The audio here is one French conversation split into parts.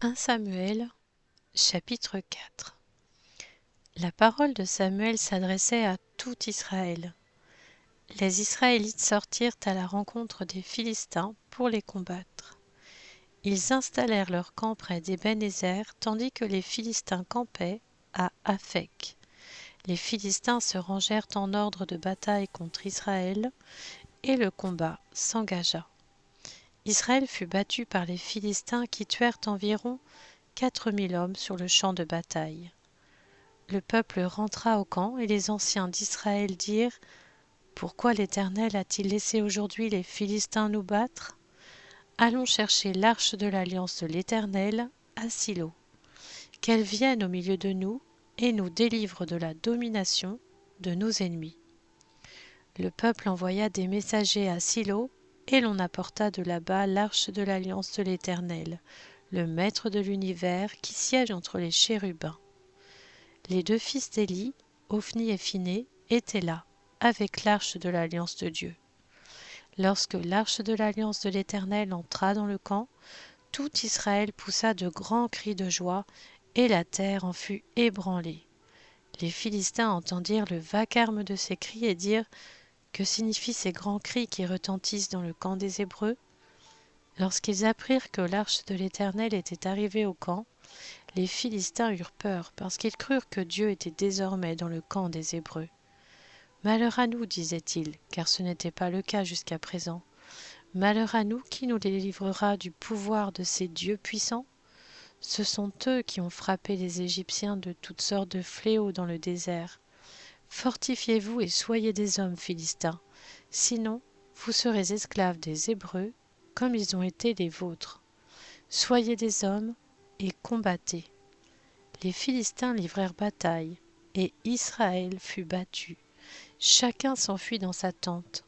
1 Samuel, chapitre 4. La parole de Samuel s'adressait à tout Israël. Les Israélites sortirent à la rencontre des Philistins pour les combattre. Ils installèrent leur camp près d'Ébénézer, tandis que les Philistins campaient à Aphek. Les Philistins se rangèrent en ordre de bataille contre Israël, et le combat s'engagea. Israël fut battu par les Philistins qui tuèrent environ 4000 hommes sur le champ de bataille. Le peuple rentra au camp et les anciens d'Israël dirent : Pourquoi l'Éternel a-t-il laissé aujourd'hui les Philistins nous battre ? Allons chercher l'arche de l'alliance de l'Éternel à Silo. Qu'elle vienne au milieu de nous et nous délivre de la domination de nos ennemis. Le peuple envoya des messagers à Silo et l'on apporta de là-bas l'arche de l'alliance de l'Éternel, le maître de l'univers qui siège entre les chérubins. Les deux fils d'Élie, Ophni et Phiné, étaient là, avec l'arche de l'alliance de Dieu. Lorsque l'arche de l'alliance de l'Éternel entra dans le camp, tout Israël poussa de grands cris de joie, et la terre en fut ébranlée. Les Philistins entendirent le vacarme de ces cris et dirent : Que signifient ces grands cris qui retentissent dans le camp des Hébreux ? Lorsqu'ils apprirent que l'arche de l'Éternel était arrivée au camp, les Philistins eurent peur parce qu'ils crurent que Dieu était désormais dans le camp des Hébreux. Malheur à nous, disaient-ils, car ce n'était pas le cas jusqu'à présent. Malheur à nous, qui nous délivrera du pouvoir de ces dieux puissants ? Ce sont eux qui ont frappé les Égyptiens de toutes sortes de fléaux dans le désert. Fortifiez-vous et soyez des hommes, Philistins, sinon vous serez esclaves des Hébreux, comme ils ont été les vôtres. Soyez des hommes et combattez. Les Philistins livrèrent bataille, et Israël fut battu. Chacun s'enfuit dans sa tente.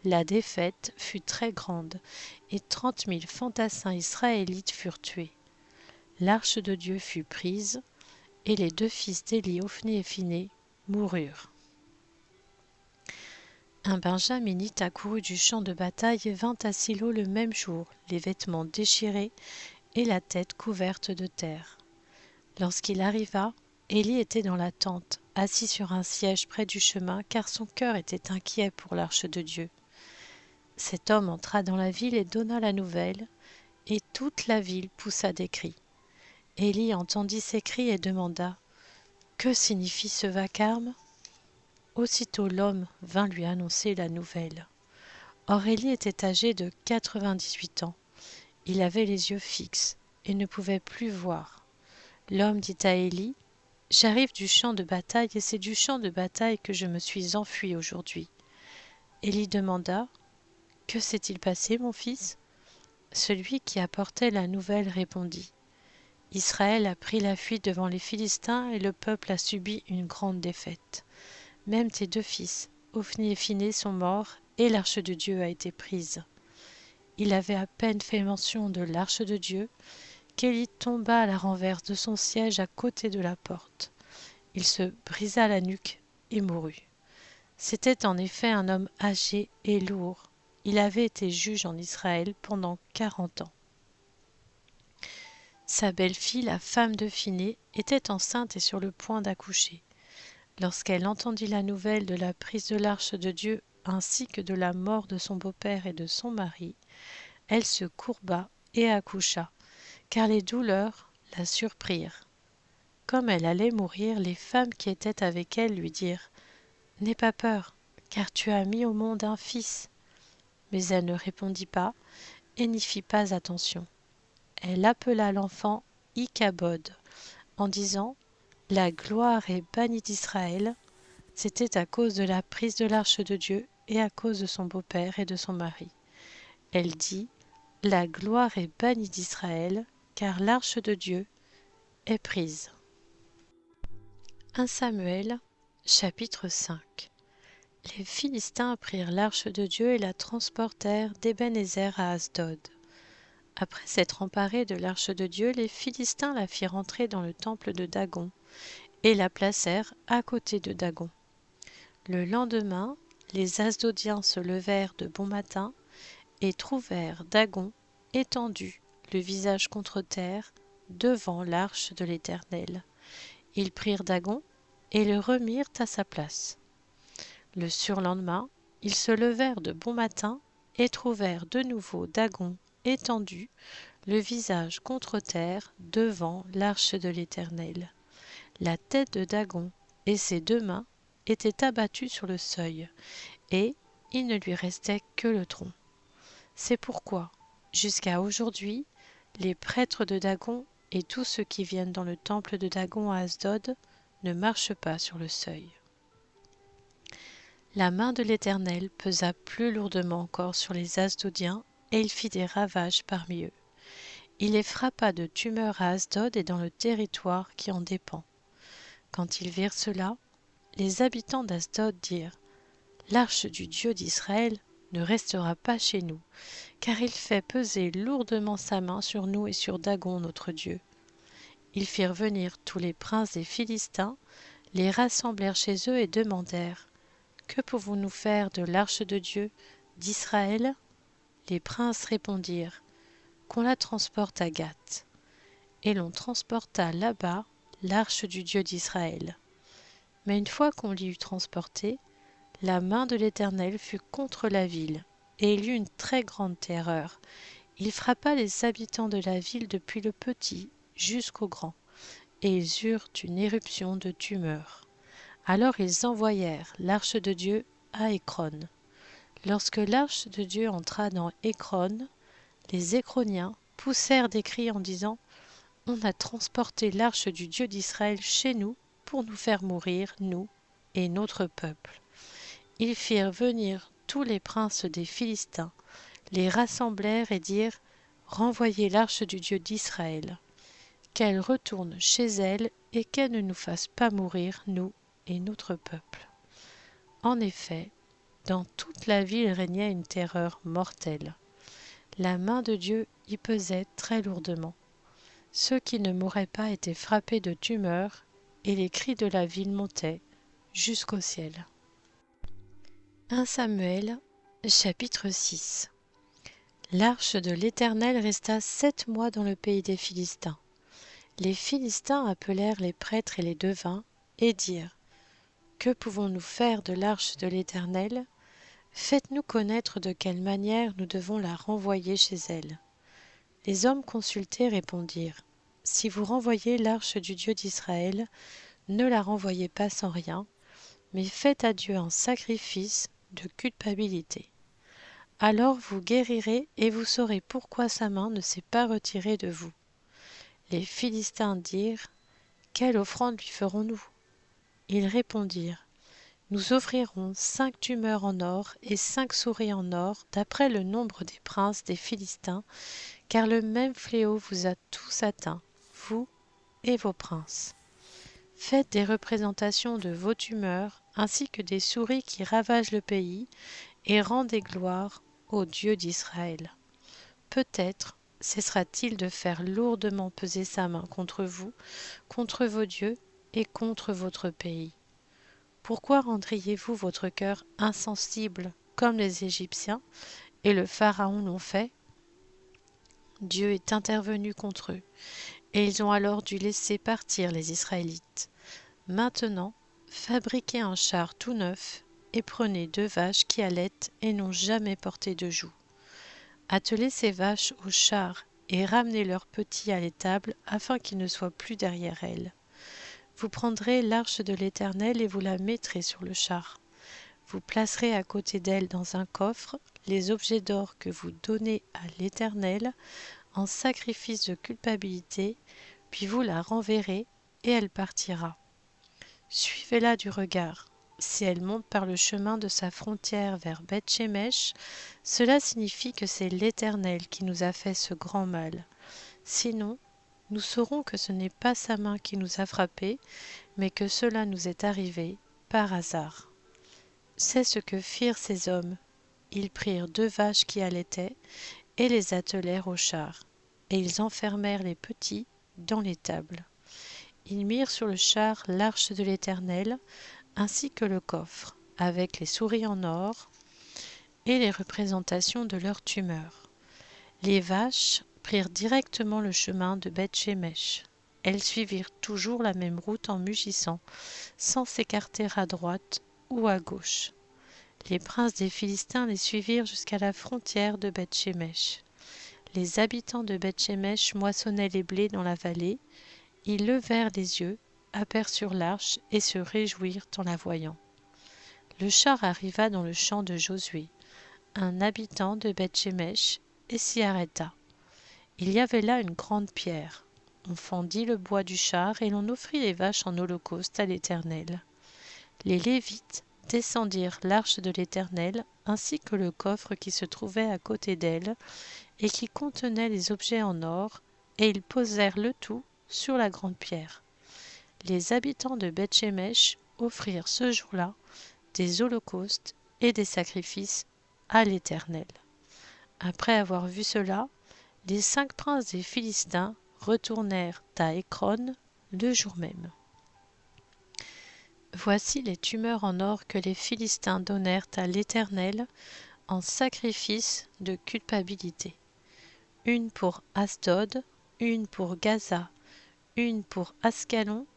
La défaite fut très grande, et 30 000 fantassins israélites furent tués. L'arche de Dieu fut prise, et les deux fils d'Élie, Ophni et Phiné, moururent. Un benjaminite accourut du champ de bataille et vint à Silo le même jour, les vêtements déchirés et la tête couverte de terre. Lorsqu'il arriva, Élie était dans la tente, assis sur un siège près du chemin, car son cœur était inquiet pour l'arche de Dieu. Cet homme entra dans la ville et donna la nouvelle, et toute la ville poussa des cris. Élie entendit ces cris et demanda : Que signifie ce vacarme ? Aussitôt l'homme vint lui annoncer la nouvelle. Or Élie était âgé de 98 ans. Il avait les yeux fixes et ne pouvait plus voir. L'homme dit à Élie : J'arrive du champ de bataille et c'est du champ de bataille que je me suis enfui aujourd'hui. Élie demanda : Que s'est-il passé, mon fils ? Celui qui apportait la nouvelle répondit : Israël a pris la fuite devant les Philistins et le peuple a subi une grande défaite. Même tes deux fils, Ophni et Phiné, sont morts et l'arche de Dieu a été prise. Il avait à peine fait mention de l'arche de Dieu qu'Élie tomba à la renverse de son siège à côté de la porte. Il se brisa la nuque et mourut. C'était en effet un homme âgé et lourd. Il avait été juge en Israël pendant 40 ans. Sa belle-fille, la femme de Phiné, était enceinte et sur le point d'accoucher. Lorsqu'elle entendit la nouvelle de la prise de l'arche de Dieu ainsi que de la mort de son beau-père et de son mari, elle se courba et accoucha, car les douleurs la surprirent. Comme elle allait mourir, les femmes qui étaient avec elle lui dirent : N'aie pas peur, car tu as mis au monde un fils. Mais elle ne répondit pas et n'y fit pas attention. Elle appela l'enfant Ichabod, en disant : La gloire est bannie d'Israël. C'était à cause de la prise de l'arche de Dieu et à cause de son beau-père et de son mari. Elle dit : La gloire est bannie d'Israël, car l'arche de Dieu est prise. 1 Samuel, chapitre 5. Les Philistins prirent l'arche de Dieu et la transportèrent d'Ébénézer à Asdod. Après s'être emparés de l'arche de Dieu, les Philistins la firent entrer dans le temple de Dagon et la placèrent à côté de Dagon. Le lendemain, les Asdodiens se levèrent de bon matin et trouvèrent Dagon étendu, le visage contre terre, devant l'arche de l'Éternel. Ils prirent Dagon et le remirent à sa place. Le surlendemain, ils se levèrent de bon matin et trouvèrent de nouveau Dagon étendu, le visage contre terre, devant l'arche de l'Éternel. La tête de Dagon et ses 2 mains étaient abattues sur le seuil, et il ne lui restait que le tronc. C'est pourquoi, jusqu'à aujourd'hui, les prêtres de Dagon et tous ceux qui viennent dans le temple de Dagon à Asdod ne marchent pas sur le seuil. La main de l'Éternel pesa plus lourdement encore sur les Asdodiens, et il fit des ravages parmi eux. Il les frappa de tumeurs à Asdod et dans le territoire qui en dépend. Quand ils virent cela, les habitants d'Asdod dirent: « L'arche du Dieu d'Israël ne restera pas chez nous, car il fait peser lourdement sa main sur nous et sur Dagon notre Dieu. » Ils firent venir tous les princes des Philistins, les rassemblèrent chez eux et demandèrent: « Que pouvons-nous faire de l'arche de Dieu d'Israël » Les princes répondirent: « Qu'on la transporte à Gath. » Et l'on transporta là-bas l'arche du Dieu d'Israël. Mais une fois qu'on l'y eut transportée, la main de l'Éternel fut contre la ville, et il y eut une très grande terreur. Il frappa les habitants de la ville depuis le petit jusqu'au grand, et ils eurent une éruption de tumeur. Alors ils envoyèrent l'arche de Dieu à Écron. Lorsque l'arche de Dieu entra dans Écron, les Écroniens poussèrent des cris en disant: « On a transporté l'arche du Dieu d'Israël chez nous pour nous faire mourir, nous et notre peuple. » Ils firent venir tous les princes des Philistins, les rassemblèrent et dirent: « Renvoyez l'arche du Dieu d'Israël, qu'elle retourne chez elle et qu'elle ne nous fasse pas mourir, nous et notre peuple. » En effet, dans toute la ville régnait une terreur mortelle. La main de Dieu y pesait très lourdement. Ceux qui ne mouraient pas étaient frappés de tumeurs, et les cris de la ville montaient jusqu'au ciel. 1 Samuel, chapitre 6. L'arche de l'Éternel resta 7 mois dans le pays des Philistins. Les Philistins appelèrent les prêtres et les devins, et dirent: « Que pouvons-nous faire de l'arche de l'Éternel ? Faites-nous connaître de quelle manière nous devons la renvoyer chez elle. » Les hommes consultés répondirent: « Si vous renvoyez l'arche du Dieu d'Israël, ne la renvoyez pas sans rien, mais faites à Dieu un sacrifice de culpabilité. Alors vous guérirez et vous saurez pourquoi sa main ne s'est pas retirée de vous. » Les Philistins dirent: « Quelle offrande lui ferons-nous » Ils répondirent: « Nous offrirons 5 tumeurs en or et 5 souris en or, d'après le nombre des princes des Philistins, car le même fléau vous a tous atteints, vous et vos princes. Faites des représentations de vos tumeurs, ainsi que des souris qui ravagent le pays, et rendez gloire au Dieu d'Israël. Peut-être cessera-t-il de faire lourdement peser sa main contre vous, contre vos dieux et contre votre pays. Pourquoi rendriez-vous votre cœur insensible comme les Égyptiens et le Pharaon l'ont fait ? Dieu est intervenu contre eux, et ils ont alors dû laisser partir les Israélites. Maintenant, fabriquez un char tout neuf et prenez 2 vaches qui allaitent et n'ont jamais porté de joug. Attelez ces vaches au char et ramenez leurs petits à l'étable afin qu'ils ne soient plus derrière elles. Vous prendrez l'arche de l'Éternel et vous la mettrez sur le char. Vous placerez à côté d'elle dans un coffre les objets d'or que vous donnez à l'Éternel en sacrifice de culpabilité, puis vous la renverrez et elle partira. Suivez-la du regard. Si elle monte par le chemin de sa frontière vers Beth-Shemesh, cela signifie que c'est l'Éternel qui nous a fait ce grand mal. Sinon, nous saurons que ce n'est pas sa main qui nous a frappés, mais que cela nous est arrivé par hasard. » C'est ce que firent ces hommes. Ils prirent 2 vaches qui allaitaient et les attelèrent au char, et ils enfermèrent les petits dans l'étable. Ils mirent sur le char l'arche de l'Éternel, ainsi que le coffre, avec les souris en or et les représentations de leurs tumeurs. Les vaches prirent directement le chemin de Beth-Shemesh. Elles suivirent toujours la même route en mugissant, sans s'écarter à droite ou à gauche. Les princes des Philistins les suivirent jusqu'à la frontière de Beth-Shemesh. Les habitants de Beth-Shemesh moissonnaient les blés dans la vallée. Ils levèrent les yeux, aperçurent l'arche et se réjouirent en la voyant. Le char arriva dans le champ de Josué, un habitant de Beth-Shemesh, et s'y arrêta. Il y avait là une grande pierre. On fendit le bois du char et l'on offrit les vaches en holocauste à l'Éternel. Les Lévites descendirent l'arche de l'Éternel ainsi que le coffre qui se trouvait à côté d'elle et qui contenait les objets en or, et ils posèrent le tout sur la grande pierre. Les habitants de Beth-Shemesh offrirent ce jour-là des holocaustes et des sacrifices à l'Éternel. Après avoir vu cela, les 5 princes des Philistins retournèrent à Écron le jour même. Voici les tumeurs en or que les Philistins donnèrent à l'Éternel en sacrifice de culpabilité. Une pour Asdod, une pour Gaza, une pour Ascalon,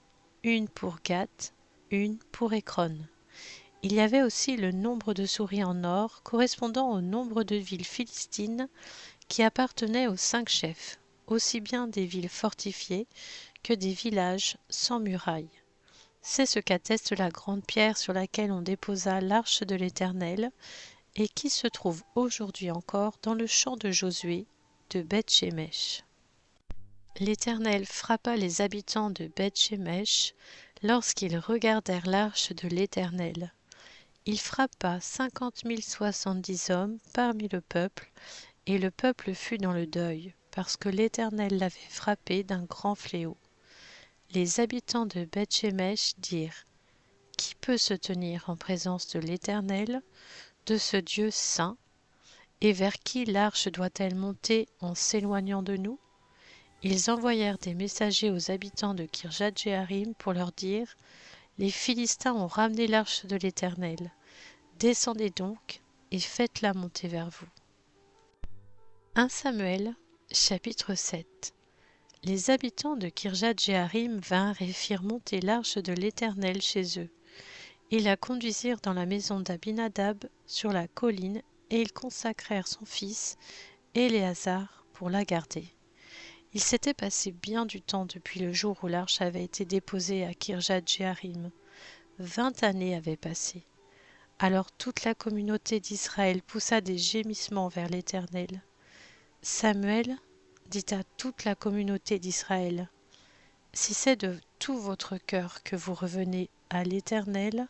une pour Gath, une pour Écron. Il y avait aussi le nombre de souris en or correspondant au nombre de villes philistines qui appartenaient aux 5 chefs, aussi bien des villes fortifiées que des villages sans murailles. C'est ce qu'atteste la grande pierre sur laquelle on déposa l'arche de l'Éternel et qui se trouve aujourd'hui encore dans le champ de Josué de Beth-Shemesh. L'Éternel frappa les habitants de Beth-Shemesh lorsqu'ils regardèrent l'arche de l'Éternel. Il frappa 50 070 hommes parmi le peuple, et le peuple fut dans le deuil, parce que l'Éternel l'avait frappé d'un grand fléau. Les habitants de Beth-Shemesh dirent : Qui peut se tenir en présence de l'Éternel, de ce Dieu saint, et vers qui l'arche doit-elle monter en s'éloignant de nous ? Ils envoyèrent des messagers aux habitants de Kirjath-Jéarim pour leur dire : Les Philistins ont ramené l'arche de l'Éternel. Descendez donc et faites-la monter vers vous. 1 Samuel, chapitre 7. Les habitants de Kirjath-Jéarim vinrent et firent monter l'arche de l'Éternel chez eux. Ils la conduisirent dans la maison d'Abinadab sur la colline, et ils consacrèrent son fils, Éléazar, pour la garder. Il s'était passé bien du temps depuis le jour où l'arche avait été déposée à Kirjath-Jéarim. 20 années avaient passé. Alors toute la communauté d'Israël poussa des gémissements vers l'Éternel. Samuel dit à toute la communauté d'Israël : Si c'est de tout votre cœur que vous revenez à l'Éternel,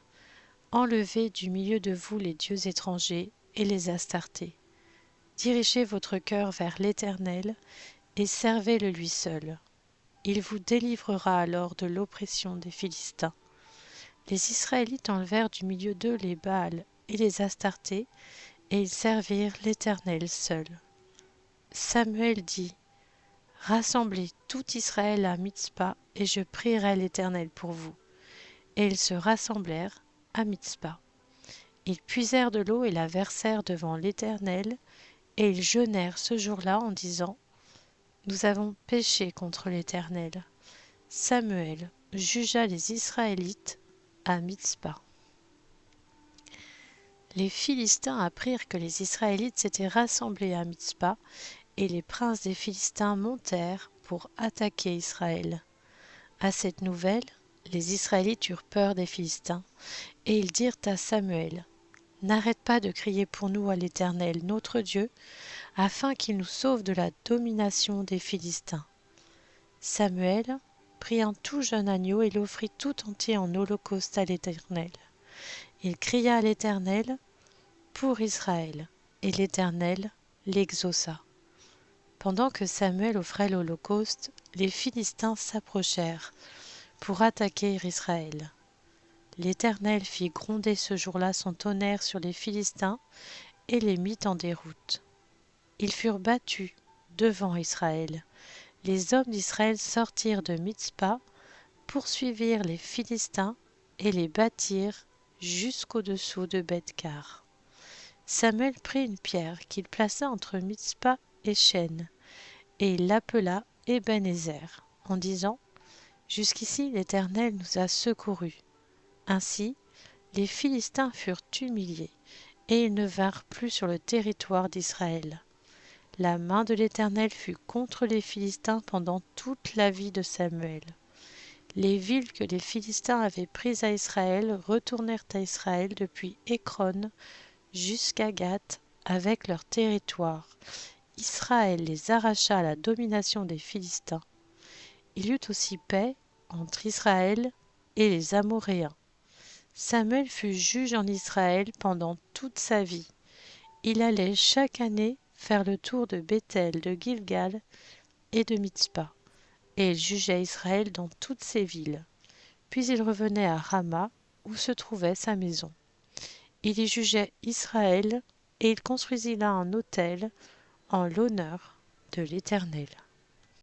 enlevez du milieu de vous les dieux étrangers et les Astartés. Dirigez votre cœur vers l'Éternel et servez-le lui seul. Il vous délivrera alors de l'oppression des Philistins. Les Israélites enlevèrent du milieu d'eux les Baals et les Astartés, et ils servirent l'Éternel seul. Samuel dit : Rassemblez tout Israël à Mitzpa, et je prierai l'Éternel pour vous. Et ils se rassemblèrent à Mitzpa. Ils puisèrent de l'eau et la versèrent devant l'Éternel, et ils jeûnèrent ce jour-là en disant : Nous avons péché contre l'Éternel. Samuel jugea les Israélites à Mitzpa. Les Philistins apprirent que les Israélites s'étaient rassemblés à Mitzpa, et les princes des Philistins montèrent pour attaquer Israël. À cette nouvelle, les Israélites eurent peur des Philistins, et ils dirent à Samuel : N'arrête pas de crier pour nous à l'Éternel, notre Dieu, afin qu'il nous sauve de la domination des Philistins. Samuel prit un tout jeune agneau et l'offrit tout entier en holocauste à l'Éternel. Il cria à l'Éternel pour Israël, et l'Éternel l'exauça. Pendant que Samuel offrait l'holocauste, les Philistins s'approchèrent pour attaquer Israël. L'Éternel fit gronder ce jour-là son tonnerre sur les Philistins et les mit en déroute. Ils furent battus devant Israël. Les hommes d'Israël sortirent de Mitzpa, poursuivirent les Philistins et les battirent jusqu'au-dessous de Beth-Kar. Samuel prit une pierre qu'il plaça entre Mitzpa et Chêne, et il l'appela Ebenezer, en disant: Jusqu'ici l'Éternel nous a secourus. Ainsi, les Philistins furent humiliés, et ils ne vinrent plus sur le territoire d'Israël. La main de l'Éternel fut contre les Philistins pendant toute la vie de Samuel. Les villes que les Philistins avaient prises à Israël retournèrent à Israël depuis Écron jusqu'à Gath avec leur territoire. Israël les arracha à la domination des Philistins. Il y eut aussi paix entre Israël et les Amoréens. Samuel fut juge en Israël pendant toute sa vie. Il allait chaque année faire le tour de Béthel, de Gilgal et de Mitzpa, et il jugeait Israël dans toutes ses villes. Puis il revenait à Rama, où se trouvait sa maison. Il y jugeait Israël, et il construisit là un autel en l'honneur de l'Éternel.